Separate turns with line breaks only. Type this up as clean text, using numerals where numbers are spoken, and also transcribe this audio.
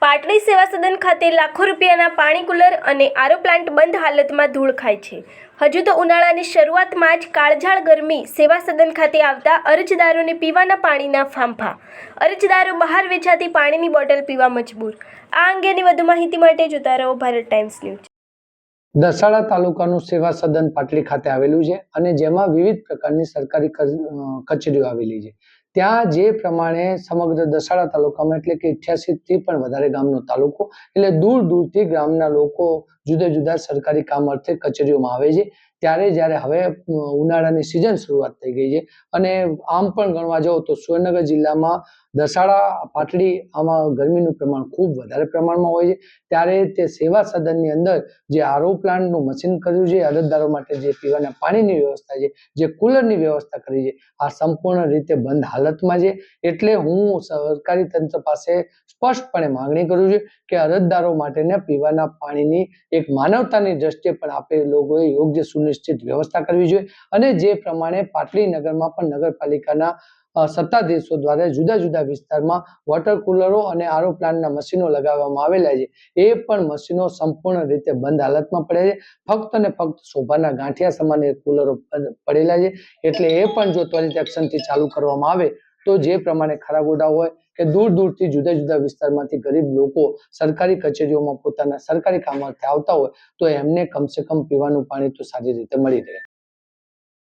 પાટડી સેવા સદન ખાતે લાખો રૂપિયાના પાણી કુલર અને આરો પ્લાન્ટ બંધ હાલતમાં ધૂળ ખાય છે। હજુ તો ઉનાળાની શરૂઆતમાં જ કાળઝાળ ગરમી સેવા સદન ખાતે આવતા અરજદારોને પીવાના પાણીના ફાંફા। અરજદારો બહાર વેચાતી પાણીની બોટલ પીવા મજબૂર। આ અંગેની વધુ માહિતી માટે જોતા રહો ભારત ટાઈમ્સ ન્યૂઝ।
દસાડા તાલુકાનું સેવા સદન પાટડી ખાતે આવેલું છે અને જેમાં વિવિધ પ્રકારની સરકારી કચેરીઓ આવેલી છે। ત્યાં જે પ્રમાણે સમગ્ર દસાડા તાલુકામાં એટલે કે 88 થી પણ વધારે ગામનો તાલુકો એટલે દૂર દૂરથી ગામના લોકો જુદા જુદા સરકારી કામ અર્થે કચેરીઓમાં આવે છે। ત્યારે જ્યારે હવે ઉનાળાની સિઝન શરૂઆત થઈ ગઈ છે અને આમ પણ ગણવા જાઓ તો સુરેન્દ્રનગર જિલ્લામાં દસાડા પાટડી આમાં ગરમીનું પ્રમાણ ખૂબ વધારે પ્રમાણમાં હોય છે। ત્યારે તે સેવા સદનની અંદર જે આરઓ પ્લાન્ટનું મશીન કર્યું છે, અરજદારો માટે જે પીવાના પાણીની વ્યવસ્થા છે, જે કુલરની વ્યવસ્થા કરી છે, આ સંપૂર્ણ રીતે બંધ હાલતમાં છે। એટલે હું સરકારી તંત્ર પાસે સ્પષ્ટપણે માંગણી કરું છું કે અરજદારો માટેના પીવાના પાણીની એક માનવતાની દ્રષ્ટિએ પણ આપણે લોકોએ યોગ્ય સુનિશ્ચિત વ્યવસ્થા કરવી જોઈએ અને જે પ્રમાણે પાટડી નગરમાં પણ નગરપાલિકાના સત્તાધીશો દ્વારા જુદા જુદા વિસ્તારમાં વોટર કુલરો અને આરઓ પ્લાન્ટના મશીનો લગાવવામાં આવેલા છે, એ પણ મશીનો સંપૂર્ણ રીતે બંધ હાલતમાં પડે છે। ફક્ત ને ફક્ત શોભાના ગાંઠિયા સમાન એ કુલરો પડેલા છે। એટલે એ પણ જો ત્વરિત એક્શનથી ચાલુ કરવામાં આવે તો જે પ્રમાણે ખારાગોડા હોય કે દૂર દૂરથી જુદા જુદા વિસ્તારમાંથી ગરીબ લોકો સરકારી કચેરીઓમાં પોતાના સરકારી કામ અર્થે આવતા હોય તો એમને કમસે કમ પીવાનું પાણી તો સારી રીતે મળી રહે।